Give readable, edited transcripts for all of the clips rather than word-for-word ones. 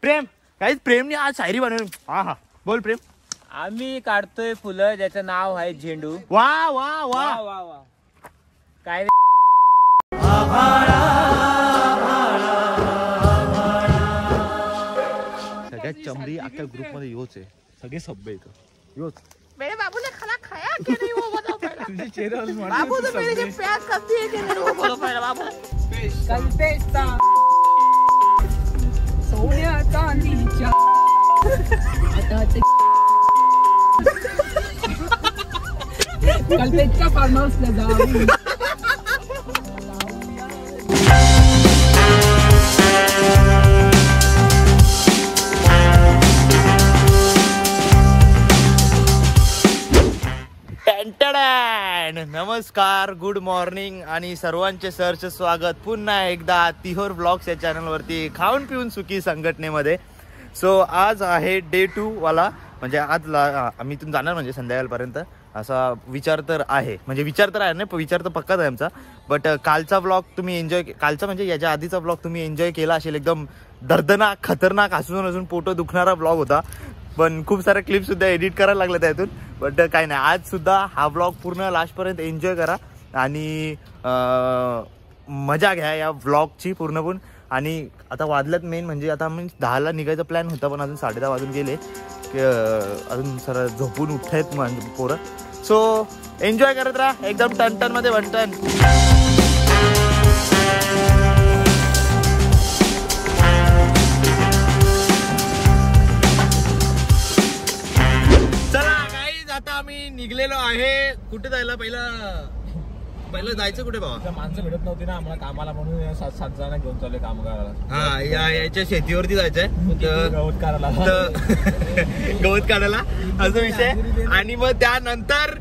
प्रेम काहीच प्रेमने आज शायरी बनवली. हा हा बोल प्रेम. आम्ही काढतोय फुलं ज्याचं नाव आहे झेंडू. वा वा वा वा वा. काय सगळ्यात चमडी अख्ख्या ग्रुप मध्ये योच आहे. सगळे सभ्य येतो योच. मेरे बाबू ने खाना खाया कि नहीं वो बताओ पहले. तुझे चेहरा बाबू तो मेरे से प्यार करती है कि नहीं वो बोलो पहले बाबू. कल पेस्ता सोन्या चांदीच्या आता ते कल्पेच्या फार्म हाऊसला जाऊ. नमस्कार, गुड मॉर्निंग आणि सर्वांचे सहर्ष स्वागत पुन्हा एकदा तिहोर ब्लॉग्स या चॅनलवरती खाऊन पिऊन सुखी संघटनेमध्ये. सो आज आहे डे 2 वाला, म्हणजे आज आम्ही इथून जाणार म्हणजे संध्याकाळपर्यंत असा विचार तर आहे. म्हणजे विचार तर आहे नाही, विचार तर पक्काच आहे आमचा. बट कालचा ब्लॉग तुम्ही एन्जॉय, कालचा म्हणजे याच्या आधीचा ब्लॉग तुम्ही एन्जॉय केला असेल. एकदम दर्दनाक खतरनाक हसून पोटं दुखणारा ब्लॉग होता, पण खूप सारे क्लिप सुद्धा एडिट करायला लागले त्यातून. बट काय नाही, आज सुद्धा हा ब्लॉग पूर्ण लास्टपर्यंत एन्जॉय करा आणि मजा घ्या या ब्लॉगची पूर्णपण. आणि आता वाजल्यात मेन म्हणजे आता आम्ही 10ला निघायचा प्लॅन होता, पण अजून 10:30 वाजून गेले. अजून सर झोपून उठतायत पोरं. सो एन्जॉय करत राहा एकदम टन मध्ये वनटन. आता आम्ही निघलेलो आहे. कुठे जायला पहिलं जायचं कुठे बाबा? माणसं भेटत नव्हती ना आम्हाला कामाला, म्हणून 7 जण घेऊन चालले काम करायला. हा याच्या शेतीवरती जायचंय गवत काढायला गवत काढायला असा विषय. आणि मग त्यानंतर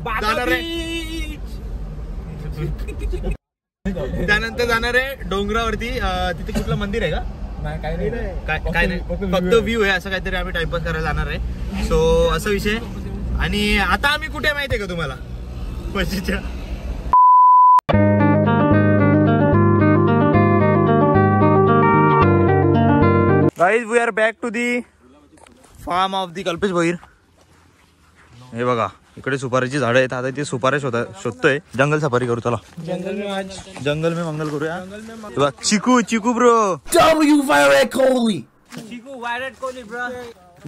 जाणार आहे डोंगरावरती. तिथे कुठलं मंदिर आहे का? काय नाही फक्त व्ह्यू आहे असं काहीतरी. आम्ही टाइमपास करायला जाणार आहे. सो असा विषय. आणि आता आम्ही कुठे माहितीये का तुम्हाला? पशीच्या guys we are back to the farm of the Kalpesh Bhoir. हे बघा इकडे सुपारीची झाडं आहेत. आता ते सुपारी शोधतोय. जंगल सफारी करू चला. जंगल में मंगल करूया. Chiku bro. Chiku Virat Kohli bro.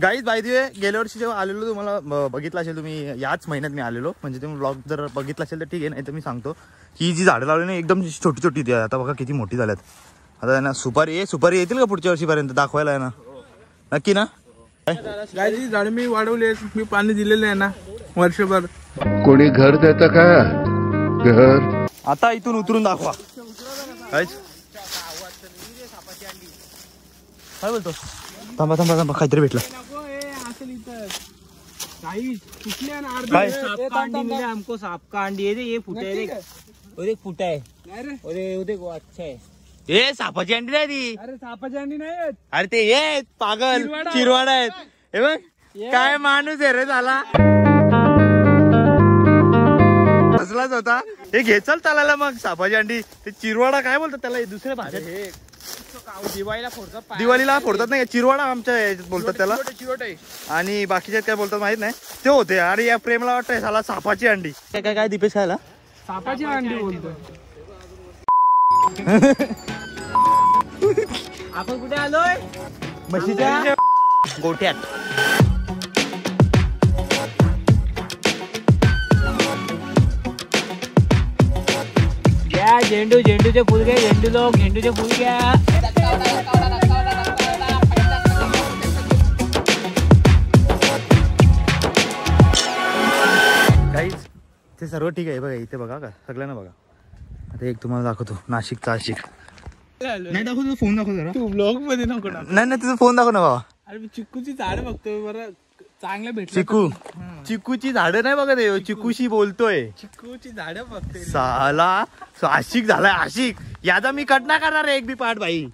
Guys by the way, गेल्या वर्षी जेव्हा आलेलो तुम्हाला बघितलं असेल तुम्ही, याच महिन्यात मी आलेलो. म्हणजे तुम्ही ब्लॉग जर बघितला असेल तर ठीक आहे, नाही तर मी सांगतो ही जी झाडं लावली ना एकदम छोटी छोटी ती. आता बघा किती मोठी झाल्यात. आता ना सुपारी येतील का पुढच्या वर्षीपर्यंत दाखवायला आहे ना? नक्की ना? गायची झाड मी वाढवले, मी पाणी दिलेलं आहे ना वर्षभर. कोणी घर देतं का? घर आता इथून उतरून दाखवा. काय बोलतो? थांबा काहीतरी भेटलं. काय सांप का अंडी मिले हमको? सांप का अंडी है ये फुटा है. और एक फुटा है. अरे देखो अच्छा है. ए सापाची अंडी नाही ती. अरे सापाची अंडी नाही. अरे ते ये पागल चिरवाडा आहेत. हे बघ काय माणूस आहे रे झाला. हसलाच होता. हे घे चल चालायला मग. सापाची अंडी ते चिरवाडा काय बोलतात त्याला दुसऱ्या भाषेत? दिवाळीला फोडतात नाही, चिरवाडा आमच्या याच्यात बोलतात त्याला. आणि बाकीच्यात काय बोलतात माहित नाही. ते होते. अरे या प्रेमला वाटतंय झाला सापाची अंडी. काय काय दीपेश खायला सापाची अंडी बोलतो. आपण कुठे आलोय? म्हशीच्या गोठ्यात. घ्या झेंडूचे फुल घ्या. झेंडूचे फुल घ्या. काहीच ते सर्व ठीक आहे. बघा इथे बघा का सगळ्यांना बघा. आता एक तुम्हाला दाखवतो नाशिकचा आशिक. नाही दाखवतो, फोन दाखव जरा. तू ब्लॉग मध्ये नको ना. नाही तुझा फोन दाखव ना बाबा. अरे मी चिक्कूची झाड बघतोय बरं, चांगलं भेटलं. चिकूची झाडं नाही बघा ते, चिकूशी बोलतोय. चिक्कूची झाड बघतोय साला आशिक झालाय आशिक. याचा मी कट ना करणार एक बी पाठ भाई.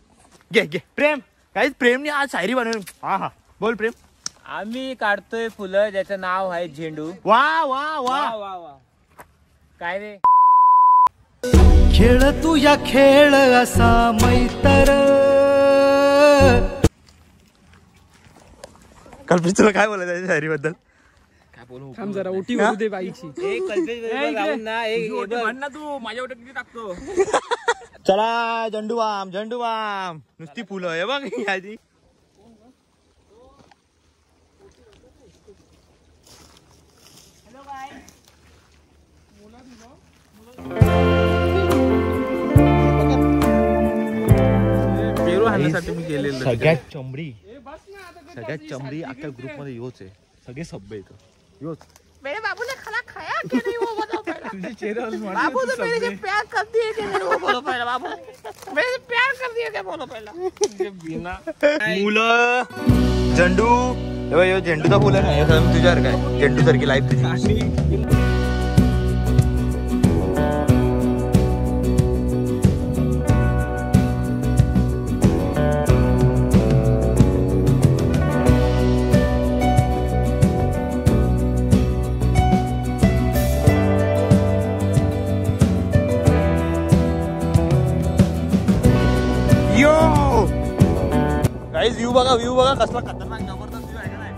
घे प्रेम काहीच प्रेमने आज शायरी बनवली. हा हा बोल प्रेम. आम्ही काढतोय फुलं ज्याचं नाव आहे झेंडू. वा वा वा वा वा. काय रे खेळ तुझ्या खेळ असा मैतर कल्पेश तुला काय बोलायचं त्याच्या शायरीबद्दल? थांब जरा ओटी होऊ दे बाईची. तू माझ्या ओटी किती टाकतो? चला झंडूबाम झंडूबाम नुसती फुलं आहे बघ याची. पेरू आणण्यासाठी मी गेलेलो. सगळ्यात चमडी अख्ख्या ग्रुप मध्ये योच आहे. सगळे सभ्य येतो योच. मेरे बाबू ने खाना खाया कि नहीं वो बताओ पहले। तुझे चेहरा बाबू तो मेरे से प्यार कर दिए कि नहीं वो बोलो पहले। बाबू मेरे से प्यार कर दिए क्या बोलो पहले। मुलं झेंडू यो झेंडूचा फुल आहे ना तुझ्यावर काय झेंडू सारखी लाईफ तुझी. व्ह्यू बघा कसला खतरनाक जबरदस्त व्ह्यू आहे का नाही.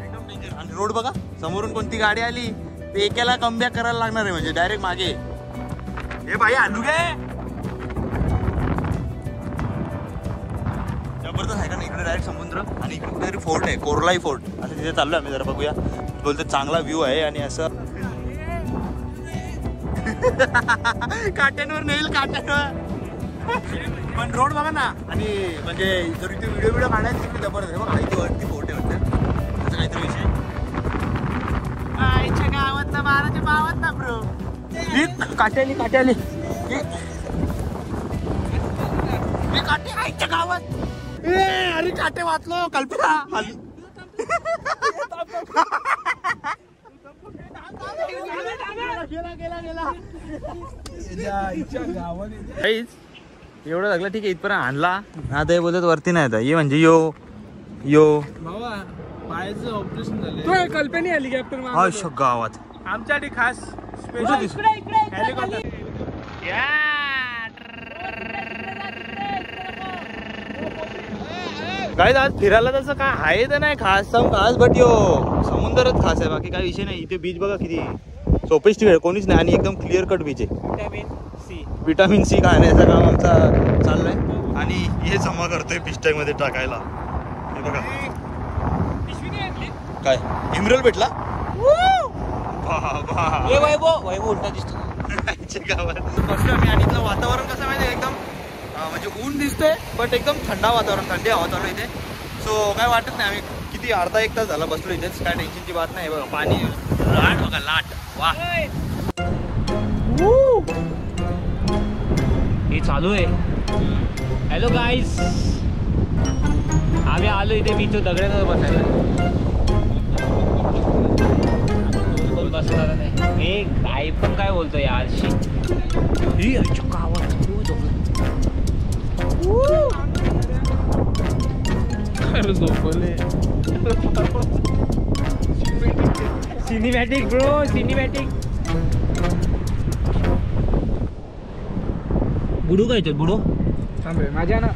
एकदम डेंजर. आणि रोड बघा समोरून कोणती गाडी आली ते एकाला कमबॅक करायला लागणार आहे म्हणजे डायरेक्ट मागे. हे भाई आणू गे जबरदस्त आहे का नाही. इकडे डायरेक्ट समुद्र आणि इकडे कुठेतरी फोर्ट आहे कोरलाई फोर्ट असं तिथे चाललोय आम्ही. जरा बघूया बोलतो चांगला व्ह्यू आहे आणि असं काट्यांवर नेईल काट्यांवर. पण रोड बघा ना. आणि म्हणजे जर इथे व्हिडिओ काढायचे तिकडे जबरदस्त आहे बघा. इथे वरती फोटे वाटतं असं काहीतरी विषय. आईच्या गावात ना बाराच्या गावात ना ब्रो काट्याली काटे आईच्या गावात. अरे काटे वाचलो कल्पना. एवढं लागलं ठीक आहे इथपर्यंत आणला. आता हे बोलत वरती नाही आता ये म्हणजे यो भावा पायाचं ऑपरेशन झालं. कल्पनी हेलिकॉप्टर गावात आमच्यासाठी खास स्पेशल हेलिकॉप्टर. काय आज फिरायला तसं काय आहे तर नाही खास बट यो समुद्रच खास आहे. बाकी काय विषय नाही. इथे बीच बघा किती सोपेस्ट वेळ कोणीच नाही आणि एकदम क्लिअर कट बीच आहे. विटामिन सी खाण्याचं काम आमचा चाललंय आणि हे जमा करतोय फिश टँक मध्ये टाकायला. हे बघा काय इमरल भेटला. उलटा दिसतो गावात बसलो आम्ही. आणि इथलं वातावरण कसं माहिती एकदम म्हणजे ऊन दिसतंय बट एकदम थंडा वातावरण थंडी हवा चालू इथे. सो काय वाटत नाही. आम्ही किती अर्धा एक तास झाला बसलो इथेच. काय टेन्शनची बात नाही. बघा पाणी लाट बघा लाट वा हे चालू आहे. हॅलो गाईज आम्ही आलो इथे बीच दगड्यावर बसायला. बसला नाही हे काय पण काय बोलतो यारशी. Cinematic bro cinematic. बुडू काय तर बुडू माझ्या ना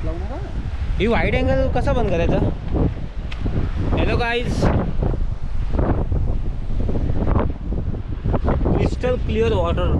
ही वाईड अँगल कसा बंद करायचा. Hello guys crystal clear water.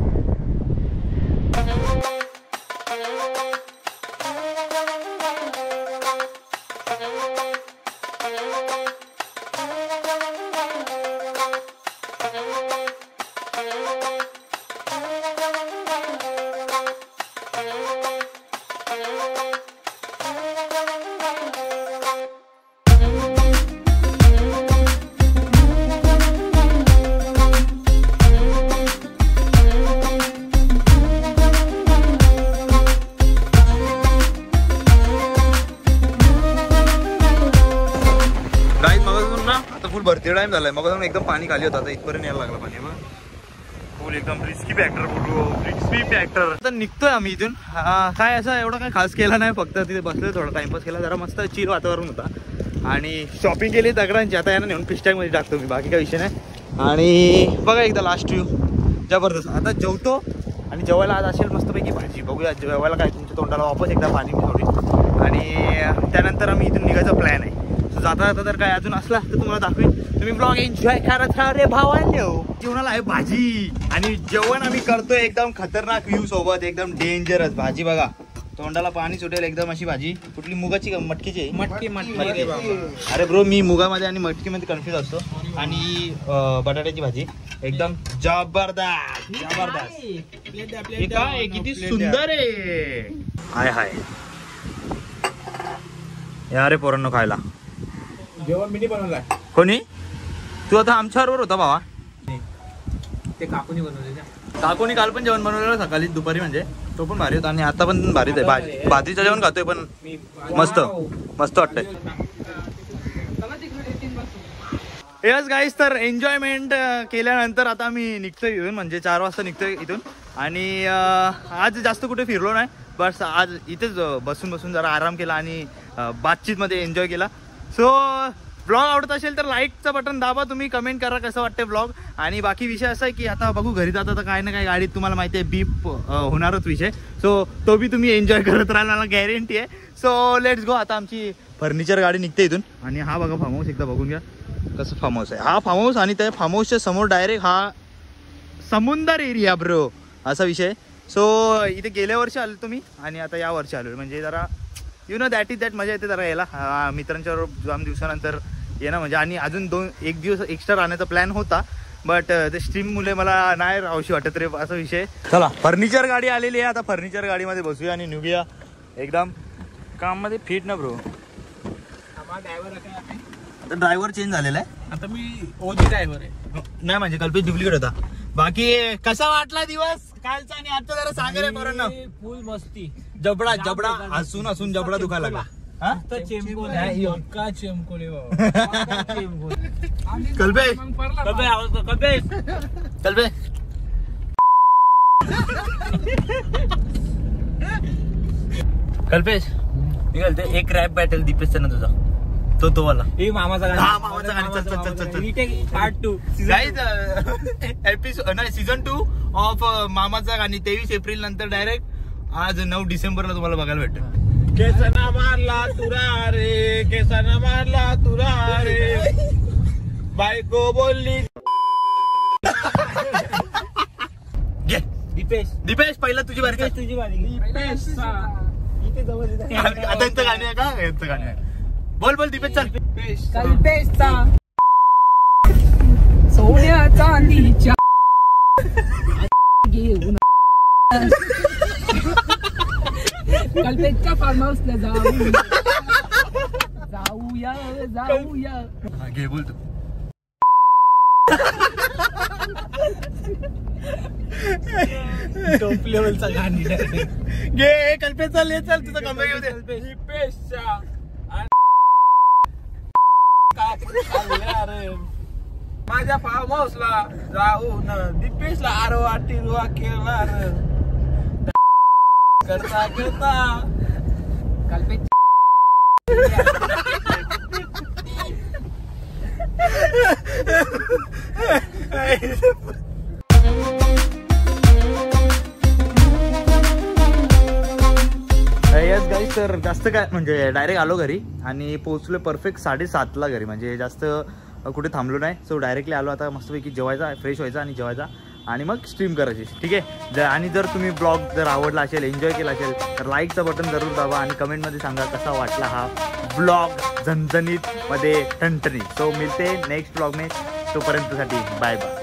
फुल भरती टाइम झालाय. मग एकदम पाणी खाली होतं आता इथपर्यंत यायला लागला पाणी. फुल एकदम रिस्की फॅक्टर बोलू रिस्की फॅक्टर. आता निघतोय आम्ही इथून. काय असं एवढं काय खास केला नाही. फक्त तिथे बसलो थोडा टाइमपास केला. जरा मस्त चिल वातावरण होता आणि शॉपिंग केली दगडांची. आता यांना नेऊन फिश टँकमध्ये टाकतो मी. बाकी काय विषय नाही. आणि बघा एकदा लास्ट व्ह्यू जबरदस्त. आता जेवतो आणि जेवायला आज असेल मस्तपैकी भाजी. बघूया जेवायला काय तुमच्या तोंडाला वापस एकदा पाणी थोडी. आणि त्यानंतर आम्ही इथून निघायचा प्लॅन आहे. जाता जाता तर काय अजून असला तर तुम्हाला दाखवेन. तुम्ही ब्लॉग एन्जॉय करत राहा रे भावांनो. जेवणाला आहे भाजी आणि जेवण आम्ही करतोय एकदम खतरनाक व्ह्यू सोबत, एकदम डेंजरस. भाजी बघा, तोंडाला पाणी सुटेल एकदम अशी भाजी. कुठली मुगाची का मटकीची? मटकी. अरे ब्रो मी मुगामध्ये आणि मटकीमध्ये कन्फ्युज असतो. आणि बटाट्याची भाजी एकदम जबरदस्त जबरदस्त. हे काय किती सुंदर आहे. हाय हाय या रे पोरांनो खायला. जेवण मी बनवलाय. कोणी? तू आता आमच्या बरोबर होता भावा. ते काकूनी बनवले. काकूनी काल पण जेवण बनवलेलं सकाळी दुपारी, म्हणजे तो पण भारी होता आणि आता पण भारीच आहे. भाजीचं जेवण खातोय पण मस्त मस्त वाटतंय. यस गाईस, तर एन्जॉयमेंट केल्यानंतर आता आम्ही निघतोय इथून, म्हणजे 4 वाजता निघतोय इथून. आणि आज जास्त कुठे फिरलो नाही, बस आज इथेच बसून बसून जरा आराम केला आणि बातचीतमध्ये एन्जॉय केला. सो ब्लॉग आवडत असेल तर लाईकचं बटन दाबा, तुम्ही कमेंट करा कसं वाटतं ब्लॉग. आणि बाकी विषय असा आहे की आता बघू घरी जाता तर काय ना काय गाडीत तुम्हाला माहिती आहे बीप होणारच विषय. सो तो बी तुम्ही एन्जॉय करत राहाल, मला गॅरंटी आहे. So let's go. आता आमची फर्निचर गाडी निघते इथून. आणि हा बघा फार्म हाऊस, एकदा बघून घ्या कसं फार्म हाऊस आहे. हा फार्म हाऊस आणि त्या फार्म हाऊसच्या समोर डायरेक्ट हा समुंदर एरिया ब्रो, असा विषय. सो इथे गेल्या वर्षी आलो तुम्ही आणि आता या वर्षी आलो, म्हणजे जरा you know that is that मजा येते जरा यायला. मित्रांच्या जाम दिवसानंतर ये ना, म्हणजे आणि अजून 1 दिवस एक्स्ट्रा राहण्याचा प्लॅन होता, बट ते स्ट्रीम मुले मला नाही राहूशी वाटत रे, असा विषय. चला फर्निचर गाडी आलेली आहे, आता फर्निचर गाडीमध्ये बसूया आणि निघूया. एकदम काम मध्ये फिट ना ब्रो. आता ड्रायव्हर चेंज झालेला आहे. आता मी ओजी ड्रायव्हर आहे. नाही म्हणजे कल्पेश डुप्लिकेट होता. बाकी कसा वाटला दिवस कालचा आणि आजचा जरा सांगा रे पोरांनो. फुल मस्ती. जबडा जबडा हसून हसून जबडा दुखायला लागला. कल्पेश कल्पेश निघालते एक रॅप बॅटल दीपेशचा ना तुझा तो वाला. मामाचा गाणी. हा मामाचा गाणी. चल पार्ट 2 एपिसोड नाही सीझन 2 ऑफ मामाचा गाणी 23 एप्रिल नंतर डायरेक्ट आज 9 डिसेंबरला तुम्हाला बघायला भेटेल. केसना मारला तुरा रे, केसना मारला तुरा रे, बायको बोलली. दीपेश पहिला तुझी बारी. तुझी बारी. इथे जवळ आता यांचं गाणी आहे का? यांचं गाणी आहे. बोल दीपेश चल. कल्पेशचा सोन्या चांदीच्या घेऊन कल्पेशच्या फार्म हाऊसला जाऊया. घे बोल तू. टॉप लेवलचा गाणी. घे कल्पेश चल तुझं कमेंट येऊ दे. दीपेशच्या माझ्या फार्म हाऊसला जाऊन दीपेशला आरवा टिरवा केला करता करता कल्पेश यस गाईस, तर जास्त काय म्हणजे डायरेक्ट आलो घरी आणि पोहोचलो परफेक्ट 7:30ला घरी, म्हणजे जास्त कुठे थांबलो नाही. सो डायरेक्टली आलो. आता मस्तपैकी जेवायचा, फ्रेश व्हायचा आणि जेवायचा आणि मग स्ट्रीम करायची. ठीक आहे. आणि जर तुम्ही ब्लॉग जर आवडला असेल, एन्जॉय केला असेल तर लाईकचं बटन जरूर दाबा आणि कमेंटमध्ये सांगा कसा वाटला हा ब्लॉग झणझणीत मध्ये ठणठणीत. सो मिळते नेक्स्ट ब्लॉग में. तोपर्यंतसाठी बाय बाय.